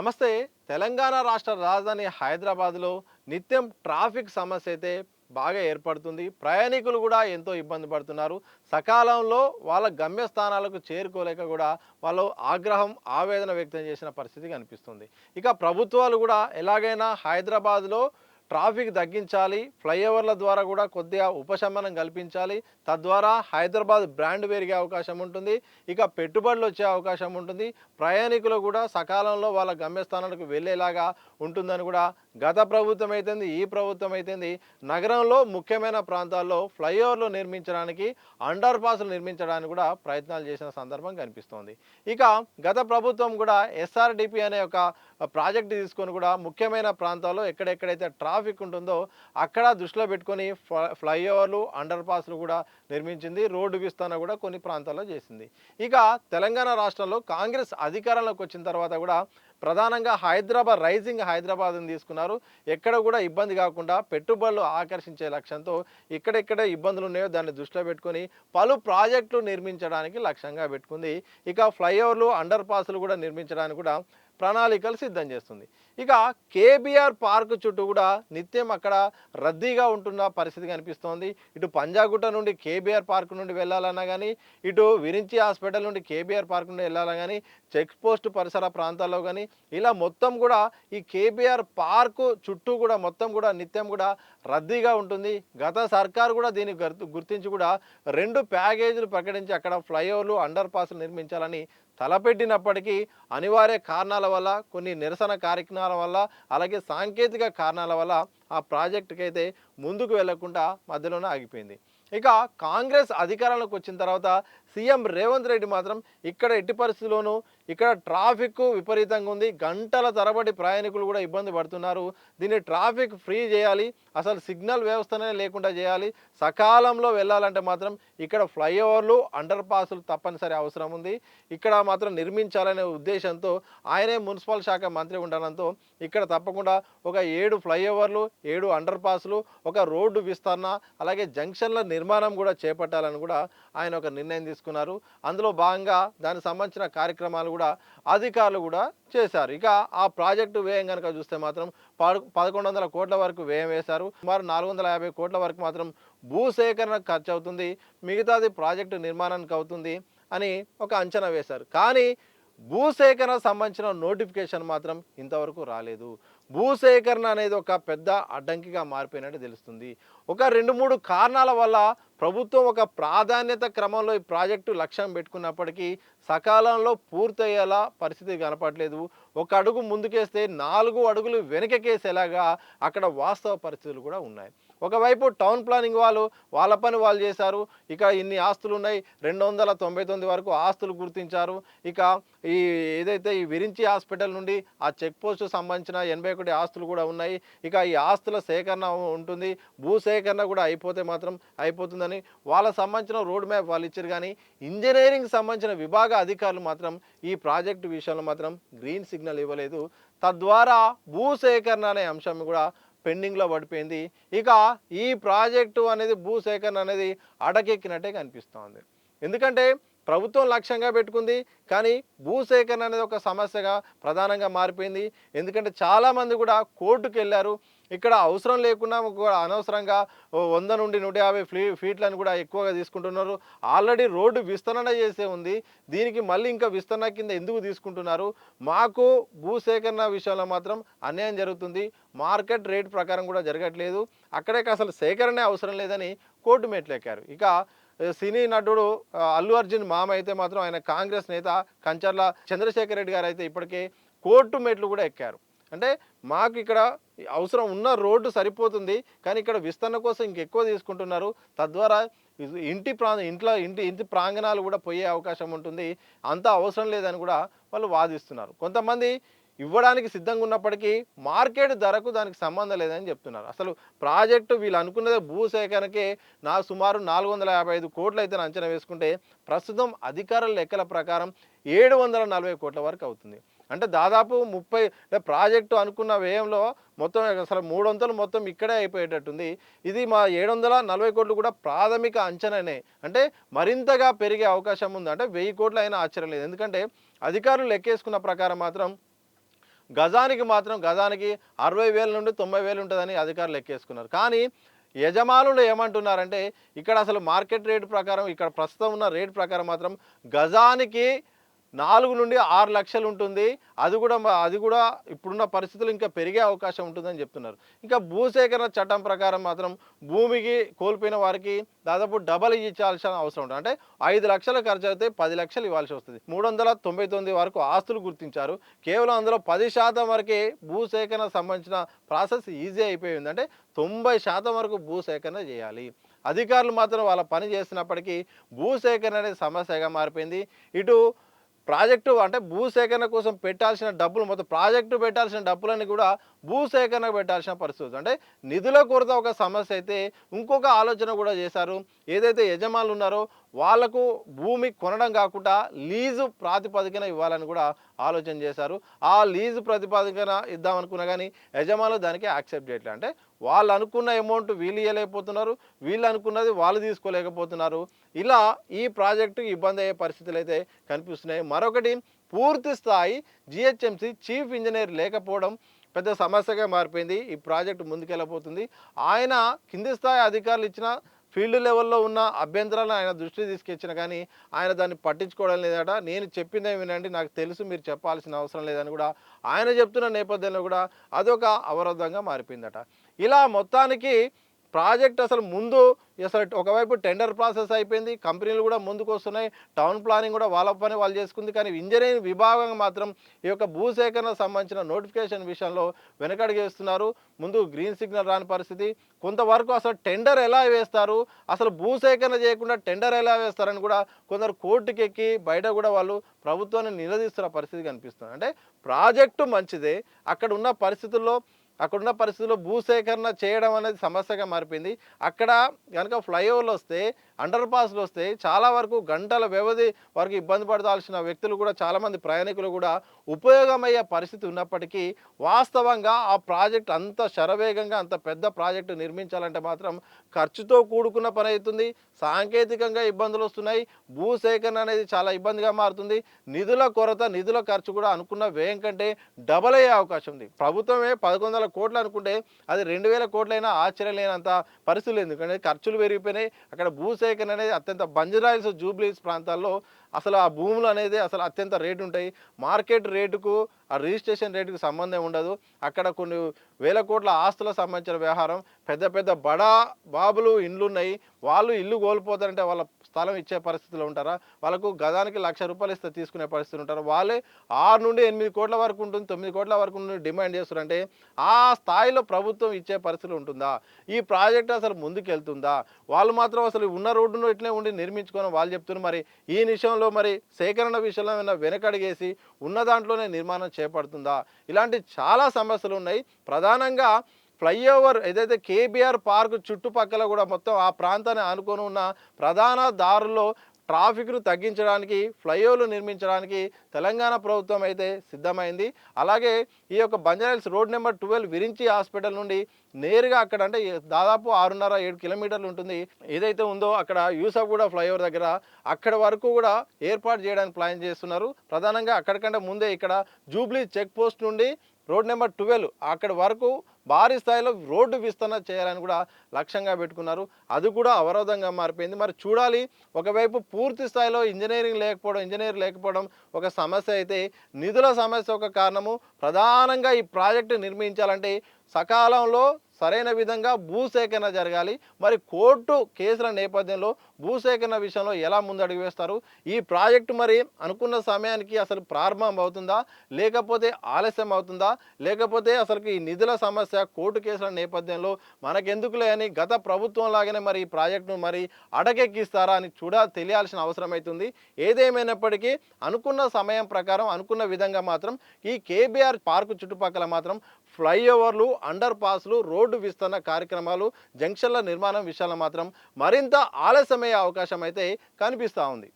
నమస్తే. తెలంగాణ రాష్ట్ర రాజధాని హైదరాబాద్లో నిత్యం ట్రాఫిక్ సమస్య అయితే బాగా ఏర్పడుతుంది. ప్రయాణికులు కూడా ఎంతో ఇబ్బంది పడుతున్నారు. సకాలంలో వాళ్ళ గమ్యస్థానాలకు చేరుకోలేక కూడా వాళ్ళు ఆగ్రహం, ఆవేదన వ్యక్తం చేసిన పరిస్థితి కనిపిస్తుంది. ఇక ప్రభుత్వాలు కూడా ఎలాగైనా హైదరాబాద్లో ట్రాఫిక్ తగ్గించాలి, ఫ్లైఓవర్ల ద్వారా కూడా కొద్దిగా ఉపశమనం కల్పించాలి. తద్వారా హైదరాబాద్ బ్రాండ్ పెరిగే అవకాశం ఉంటుంది. ఇక పెట్టుబడులు వచ్చే అవకాశం ఉంటుంది. ప్రయాణికులు కూడా సకాలంలో వాళ్ళ గమ్యస్థానాలకు వెళ్ళేలాగా ఉంటుందని కూడా గత ప్రభుత్వం అయితేంది, ఈ ప్రభుత్వం అయితేంది నగరంలో ముఖ్యమైన ప్రాంతాల్లో ఫ్లైఓవర్లు నిర్మించడానికి, అండర్ పాస్లు నిర్మించడానికి కూడా ప్రయత్నాలు చేసిన సందర్భం కనిపిస్తోంది. ఇక గత ప్రభుత్వం కూడా ఎస్ఆర్డిపి అనే ఒక ప్రాజెక్టు తీసుకొని కూడా ముఖ్యమైన ప్రాంతాల్లో ఎక్కడెక్కడైతే ట్రాఫిక్ ఉంటుందో అక్కడ దృష్టిలో పెట్టుకొని ఫ్లైఓవర్లు, అండర్ పాస్లు కూడా నిర్మించింది. రోడ్డు విస్తరణ కూడా కొన్ని ప్రాంతాల్లో చేసింది. ఇక తెలంగాణ రాష్ట్రంలో కాంగ్రెస్ అధికారంలోకి వచ్చిన తర్వాత కూడా ప్రధానంగా రైజింగ్ హైదరాబాద్ని తీసుకున్నారు. ఎక్కడ కూడా ఇబ్బంది కాకుండా పెట్టుబడులు ఆకర్షించే లక్ష్యంతో ఇక్కడెక్కడ ఇబ్బందులు ఉన్నాయో దాన్ని దృష్టిలో పెట్టుకొని పలు ప్రాజెక్టులు నిర్మించడానికి లక్ష్యంగా పెట్టుకుంది. ఇక ఫ్లైఓవర్లు, అండర్ పాస్లు కూడా నిర్మించడానికి కూడా ప్రణాళికలు సిద్ధం చేస్తుంది. ఇక కేబీఆర్ పార్క్ చుట్టూ కూడా నిత్యం అక్కడ రద్దీగా ఉంటున్న పరిస్థితి కనిపిస్తోంది. ఇటు పంజాగుట్ట నుండి కేబీఆర్ పార్క్ నుండి వెళ్ళాలన్నా కానీ, ఇటు విరించి హాస్పిటల్ నుండి కేబీఆర్ పార్క్ నుండి వెళ్ళాలన్నా కానీ, చెక్ పోస్ట్ పరిసర ప్రాంతాల్లో కానీ ఇలా మొత్తం కూడా ఈ కేబీఆర్ పార్కు చుట్టూ కూడా మొత్తం కూడా నిత్యం కూడా రద్దీగా ఉంటుంది. గత సర్కారు కూడా దీన్ని గుర్తించి కూడా 2 ప్యాకేజీలు ప్రకటించి అక్కడ ఫ్లైఓవర్లు, అండర్ పాస్లు నిర్మించాలని తలపెట్టినప్పటికీ అనివార్య కారణాల వల్ల, కొన్ని నిరసన కార్యక్రమాల వల్ల, అలాగే సాంకేతిక కారణాల వల్ల ఆ ప్రాజెక్టుకి అయితే ముందుకు వెళ్లకుండా మధ్యలోనే ఆగిపోయింది. ఇక కాంగ్రెస్ అధికారంలోకి వచ్చిన తర్వాత సీఎం రేవంత్ రెడ్డి మాత్రం ఇక్కడ ఎట్టి పరిస్థితుల్లోనూ ఇక్కడ ట్రాఫిక్ విపరీతంగా ఉంది. గంటల తరబడి ప్రయాణికులు కూడా ఇబ్బంది పడుతున్నారు. దీన్ని ట్రాఫిక్ ఫ్రీ చేయాలి, అసలు సిగ్నల్ వ్యవస్థనే లేకుండా చేయాలి. సకాలంలో వెళ్ళాలంటే మాత్రం ఇక్కడ ఫ్లైఓవర్లు, అండర్ పాస్లు తప్పనిసరి అవసరం ఉంది. ఇక్కడ మాత్రం నిర్మించాలనే ఉద్దేశంతో ఆయనే మున్సిపల్ శాఖ మంత్రి ఉండడంతో ఇక్కడ తప్పకుండా ఒక 7 ఫ్లైఓవర్లు, 7 అండర్ పాస్లు, ఒక రోడ్డు విస్తరణ, అలాగే జంక్షన్ల నిర్మాణం కూడా చేపట్టాలని కూడా ఆయన ఒక నిర్ణయం తీసుకున్నారు. అందులో భాగంగా దానికి సంబంధించిన కార్యక్రమాలు కూడా అధికారులు కూడా చేశారు. ఇక ఆ ప్రాజెక్టు వ్యయం కనుక చూస్తే మాత్రం 1100 కోట్ల వరకు వ్యయం వేశారు. సుమారు 450 కోట్ల వరకు మాత్రం భూసేకరణకు ఖర్చు అవుతుంది, మిగతాది ప్రాజెక్టు నిర్మాణానికి అవుతుంది అని ఒక అంచనా వేశారు. కానీ భూసేకరణ సంబంధించిన నోటిఫికేషన్ మాత్రం ఇంతవరకు రాలేదు. భూసేకరణ అనేది ఒక పెద్ద అడ్డంకిగా మారిపోయినట్టు తెలుస్తుంది. ఒక 2-3 కారణాల వల్ల ప్రభుత్వం ఒక ప్రాధాన్యత క్రమంలో ఈ ప్రాజెక్టు లక్ష్యం పెట్టుకున్నప్పటికీ సకాలంలో పూర్తయ్యేలా పరిస్థితి కనపడలేదు. ఒక అడుగు ముందుకేస్తే 4 అడుగులు వెనకకేసేలాగా అక్కడ వాస్తవ పరిస్థితులు కూడా ఉన్నాయి. ఒకవైపు టౌన్ ప్లానింగ్ వాళ్ళు వాళ్ళ పని వాళ్ళు చేశారు. ఇక ఇన్ని ఆస్తులు ఉన్నాయి, 299 వరకు ఆస్తులు గుర్తించారు. ఇక ఈ ఏదైతే ఈ విరించి హాస్పిటల్ నుండి ఆ చెక్ పోస్టు సంబంధించిన 81 ఆస్తులు కూడా ఉన్నాయి. ఇక ఈ ఆస్తుల సేకరణ ఉంటుంది, భూసేకరణ కూడా అయిపోతే మాత్రం అయిపోతుందని వాళ్ళ సంబంధించిన రోడ్ మ్యాప్ వాళ్ళు ఇచ్చారు. కానీ ఇంజనీరింగ్ సంబంధించిన విభాగ అధికారులు మాత్రం ఈ ప్రాజెక్టు విషయంలో మాత్రం గ్రీన్ సిగ్నల్ ఇవ్వలేదు. తద్వారా భూసేకరణ అనే అంశం కూడా పెండింగ్లో పడిపోయింది. ఇక ఈ ప్రాజెక్టు అనేది భూసేకరణ అనేది అడకెక్కినట్టే కనిపిస్తోంది. ఎందుకంటే ప్రభుత్వం లక్ష్యంగా పెట్టుకుంది, కానీ భూసేకరణ అనేది ఒక సమస్యగా ప్రధానంగా మారిపోయింది. ఎందుకంటే చాలామంది కూడా కోర్టుకు వెళ్ళారు. ఇక్కడ అవసరం లేకుండా అనవసరంగా 100 నుండి 150 ఫీట్లను కూడా ఎక్కువగా తీసుకుంటున్నారు. ఆల్రెడీ రోడ్డు విస్తరణ చేసే ఉంది, దీనికి మళ్ళీ ఇంకా విస్తరణ కింద ఎందుకు తీసుకుంటున్నారు? మాకు భూసేకరణ విషయంలో మాత్రం అన్యాయం జరుగుతుంది, మార్కెట్ రేట్ ప్రకారం కూడా జరగట్లేదు, అక్కడే అసలు సేకరణే అవసరం లేదని కోర్టు మెట్లెక్కారు. ఇక సినీ నటుడు అల్లు అర్జున్ మామ అయితే మాత్రం ఆయన కాంగ్రెస్ నేత కంచర్ల చంద్రశేఖర్ రెడ్డి గారు అయితే ఇప్పటికే కోర్టు మెట్లు కూడా ఎక్కారు. అంటే మాకు ఇక్కడ అవసరం ఉన్న రోడ్డు సరిపోతుంది, కానీ ఇక్కడ విస్తరణ కోసం ఇంకెక్కువ తీసుకుంటున్నారు, తద్వారా ఇంటి ప్రాంగణాలు కూడా పోయే అవకాశం ఉంటుంది, అంత అవసరం లేదని కూడా వాళ్ళు వాదిస్తున్నారు. కొంతమంది ఇవ్వడానికి సిద్ధంగా ఉన్నప్పటికీ మార్కెట్ ధరకు దానికి సంబంధం లేదని చెప్తున్నారు. అసలు ప్రాజెక్టు వీళ్ళు అనుకున్నదే భూసేకరణకే సుమారు 455 కోట్లు అయితే అంచనా వేసుకుంటే ప్రస్తుతం అధికారుల లెక్కల ప్రకారం 740 కోట్ల వరకు అవుతుంది. అంటే దాదాపు 30 ప్రాజెక్టు అనుకున్న వ్యయంలో మొత్తం అసలు 300 మొత్తం ఇక్కడే అయిపోయేటట్టుంది. ఇది మా 740 కోట్లు కూడా ప్రాథమిక అంచనానే. అంటే మరింతగా పెరిగే అవకాశం ఉంది. అంటే 1000 కోట్లు అయినా ఆశ్చర్యం లేదు. ఎందుకంటే అధికారులు లెక్కేసుకున్న ప్రకారం మాత్రం గజానికి మాత్రం గజానికి 60,000 నుండి 90,000 ఉంటుందని అధికారులు లెక్కేసుకున్నారు. కానీ యజమానులు ఏమంటున్నారంటే ఇక్కడ అసలు మార్కెట్ రేటు ప్రకారం ఇక్కడ ప్రస్తుతం ఉన్న రేటు ప్రకారం మాత్రం గజానికి 4 నుండి 6 లక్షలు ఉంటుంది. అది కూడా ఇప్పుడున్న పరిస్థితులు ఇంకా పెరిగే అవకాశం ఉంటుందని చెప్తున్నారు. ఇంకా భూసేకరణ చట్టం ప్రకారం మాత్రం భూమికి కోల్పోయిన వారికి దాదాపు డబల్ ఇచ్చాల్సిన అవసరం ఉంటుంది. అంటే 5 లక్షలు ఖర్చు అయితే 10 లక్షలు ఇవ్వాల్సి వస్తుంది. 399 వరకు ఆస్తులు గుర్తించారు. కేవలం అందులో 10% వరకే భూసేకరణ సంబంధించిన ప్రాసెస్ ఈజీ అయిపోయింది. అంటే 90% వరకు భూసేకరణ చేయాలి. అధికారులు మాత్రం వాళ్ళ పని చేస్తున్నప్పటికీ భూసేకరణ అనేది సమస్యగా మారిపోయింది. ఇటు ప్రాజెక్టు అంటే భూసేకరణ కోసం పెట్టాల్సిన డబ్బులు మొత్తం ప్రాజెక్టు పెట్టాల్సిన డబ్బులని కూడా భూసేకరణ పెట్టాల్సిన పరిస్థితి. అంటే నిధుల కొరత ఒక సమస్య అయితే ఇంకొక ఆలోచన కూడా చేశారు. ఏదైతే యజమానులు ఉన్నారో వాళ్లకు భూమి కొనడం కాకుండా లీజు ప్రాతిపదికన ఇవ్వాలని కూడా ఆలోచన చేశారు. ఆ లీజు ప్రాతిపదికన ఇద్దామనుకున్నా కానీ యజమానులు దానికి యాక్సెప్ట్ చేయట్లేదు. అంటే వాళ్ళు అనుకున్న అమౌంట్ వీళ్ళు ఇవ్వలేకపోతున్నారు, వీళ్ళు అనుకున్నది వాళ్ళు తీసుకోలేకపోతున్నారు. ఇలా ఈ ప్రాజెక్టు ఇబ్బంది అయ్యే పరిస్థితులు అయితే కనిపిస్తున్నాయి. మరొకటి పూర్తి స్థాయి జిహెచ్ఎంసీ చీఫ్ ఇంజనీర్ లేకపోవడం పెద్ద సమస్యగా మారిపోయింది. ఈ ప్రాజెక్టు ముందుకెళ్ళబోతుంది. ఆయన కింది స్థాయి అధికారులు ఇచ్చిన ఫీల్డ్ లెవెల్లో ఉన్న అభ్యంతరాలను ఆయన దృష్టికి తీసుకొచ్చిన కానీ ఆయన దాన్ని పట్టించుకోవడం లేదట. నేను చెప్పిందే వినండి, నాకు తెలుసు, మీరు చెప్పాల్సిన అవసరం లేదని కూడా ఆయన చెప్తున్న నేపథ్యంలో కూడా అదొక అవరోధంగా మారిపోయిందట. ఇలా మొత్తానికి ప్రాజెక్ట్ అసలు ఒకవైపు టెండర్ ప్రాసెస్ అయిపోయింది, కంపెనీలు కూడా ముందుకు వస్తున్నాయి, టౌన్ ప్లానింగ్ కూడా వాళ్ళ పని వాళ్ళు చేసుకుంది. కానీ ఇంజనీరింగ్ విభాగం మాత్రం ఈ యొక్క భూసేకరణ సంబంధించిన నోటిఫికేషన్ విషయంలో వెనకడుగేస్తున్నారు. ముందు గ్రీన్ సిగ్నల్ రాని పరిస్థితి. కొంతవరకు అసలు టెండర్ ఎలా వేస్తారు, అసలు భూసేకరణ చేయకుండా టెండర్ ఎలా వేస్తారని కూడా కొందరు కోర్టుకి ఎక్కి బయట కూడా వాళ్ళు ప్రభుత్వాన్ని నిలదీస్తున్న పరిస్థితి కనిపిస్తుంది. అంటే ప్రాజెక్టు మంచిదే, అక్కడున్న పరిస్థితుల్లో భూసేకరణ చేయడం అనేది సమస్యగా మారిపోయింది. అక్కడ కనుక ఫ్లైఓవర్లు వస్తే, అండర్ పాస్లు వస్తే చాలా వరకు గంటల వ్యవధి వరకు ఇబ్బంది పడాల్సిన వ్యక్తులు కూడా చాలామంది ప్రయాణికులు కూడా ఉపయోగమయ్యే పరిస్థితి ఉన్నప్పటికీ వాస్తవంగా ఆ ప్రాజెక్ట్ అంత శరవేగంగా అంత పెద్ద ప్రాజెక్టు నిర్మించాలంటే మాత్రం ఖర్చుతో కూడుకున్న పని అవుతుంది. సాంకేతికంగా ఇబ్బందులు వస్తున్నాయి. భూసేకరణ అనేది చాలా ఇబ్బందిగా మారుతుంది. నిధుల కొరత, నిధుల ఖర్చు కూడా అనుకున్న వ్యయం కంటే డబల్ అయ్యే అవకాశం ఉంది. ప్రభుత్వమే 1100 కోట్లు అనుకుంటే అది 2000 కోట్లైనా ఆశ్చర్యం లేనంత పరిస్థితులు. ఎందుకంటే ఖర్చులు పెరిగిపోయినాయి. అక్కడ భూసేకరణ అనేది అత్యంత బంజరాయిల్స్, జూబ్లీస్ ప్రాంతాల్లో అసలు ఆ భూములు అనేది అసలు అత్యంత రేటు ఉంటాయి. మార్కెట్ రేటుకు ఆ రిజిస్ట్రేషన్ రేటుకు సంబంధం ఉండదు. అక్కడ కొన్ని వేల కోట్ల ఆస్తులకు సంబంధించిన వ్యవహారం. పెద్ద పెద్ద బడా బాబులు ఇండ్లు ఉన్నాయి, వాళ్ళు ఇల్లు కోల్పోతారంటే వాళ్ళ స్థలం ఇచ్చే పరిస్థితిలో ఉంటారా? వాళ్ళకు గదానికి ₹1,00,000 ఇస్తే తీసుకునే పరిస్థితులు ఉంటారు. వాళ్ళే 6 నుండి 8 కోట్ల వరకు ఉంటుంది, 9 కోట్ల వరకు డిమాండ్ చేస్తారంటే ఆ స్థాయిలో ప్రభుత్వం ఇచ్చే పరిస్థితి ఉంటుందా? ఈ ప్రాజెక్ట్ అసలు ముందుకెళ్తుందా? వాళ్ళు మాత్రం అసలు ఉన్న రోడ్డును ఇట్లే ఉండి నిర్మించుకొని వాళ్ళు చెప్తున్నారు. మరి ఈ విషయంలో మరి సేకరణ విషయంలో ఏమైనా వెనకడిగేసి ఉన్న దాంట్లోనే నిర్మాణం చేపడుతుందా? ఇలాంటి చాలా సమస్యలు ఉన్నాయి. ప్రధానంగా ఫ్లైఓవర్ ఏదైతే కేబీఆర్ పార్క్ చుట్టుపక్కల కూడా మొత్తం ఆ ప్రాంతాన్ని ఆనుకొని ఉన్న ప్రధాన దారుల్లో ట్రాఫిక్ను తగ్గించడానికి ఫ్లైఓవర్లు నిర్మించడానికి తెలంగాణ ప్రభుత్వం అయితే సిద్ధమైంది. అలాగే ఈ యొక్క Banjara Hills road number 12 Virinchi hospital నుండి నేరుగా అక్కడ అంటే దాదాపు 6.5-7 కిలోమీటర్లు ఉంటుంది. ఏదైతే ఉందో అక్కడ యూసఫ్గూడ ఫ్లైఓవర్ దగ్గర అక్కడ వరకు కూడా ఏర్పాటు చేయడానికి ప్లాన్ చేస్తున్నారు. ప్రధానంగా అక్కడికంటే ముందే ఇక్కడ జూబ్లీ చెక్ పోస్ట్ నుండి రోడ్ నెంబర్ 12 అక్కడి వరకు భారీ స్థాయిలో రోడ్డు విస్తరణ చేయాలని కూడా లక్ష్యంగా పెట్టుకున్నారు. అది కూడా అవరోధంగా మారిపోయింది. మరి చూడాలి. ఒకవైపు పూర్తి స్థాయిలో ఇంజనీర్ లేకపోవడం ఒక సమస్య అయితే, నిధుల సమస్య ఒక కారణము. ప్రధానంగా ఈ ప్రాజెక్టు నిర్మించాలంటే సకాలంలో సరైన విధంగా భూసేకరణ జరగాలి. మరి కోర్టు కేసుల నేపథ్యంలో భూసేకరణ విషయంలో ఎలా ముందడుగు వేస్తారు? ఈ ప్రాజెక్టు మరి అనుకున్న సమయానికి అసలు ప్రారంభం అవుతుందా, లేకపోతే ఆలస్యం అవుతుందా, లేకపోతే అసలు ఈ నిధుల సమస్య కోర్టు కేసుల నేపథ్యంలో మనకెందుకులే అని గత ప్రభుత్వం లాగానే మరి ఈ ప్రాజెక్టును మరి అటకెక్కిస్తారా అని తెలియాల్సిన అవసరం అవుతుంది. ఏదేమైనప్పటికీ అనుకున్న సమయం ప్రకారం అనుకున్న విధంగా మాత్రం ఈ కేబీఆర్ పార్కు చుట్టుపక్కల మాత్రం ఫ్లైఓవర్లు, అండర్ పాస్లు, రోడ్డు విస్తరణ కార్యక్రమాలు, జంక్షన్ల నిర్మాణం విషయాల్లో మాత్రం మరింత ఆలస్యమయ్యే అవకాశం అయితే కనిపిస్తూ ఉంది.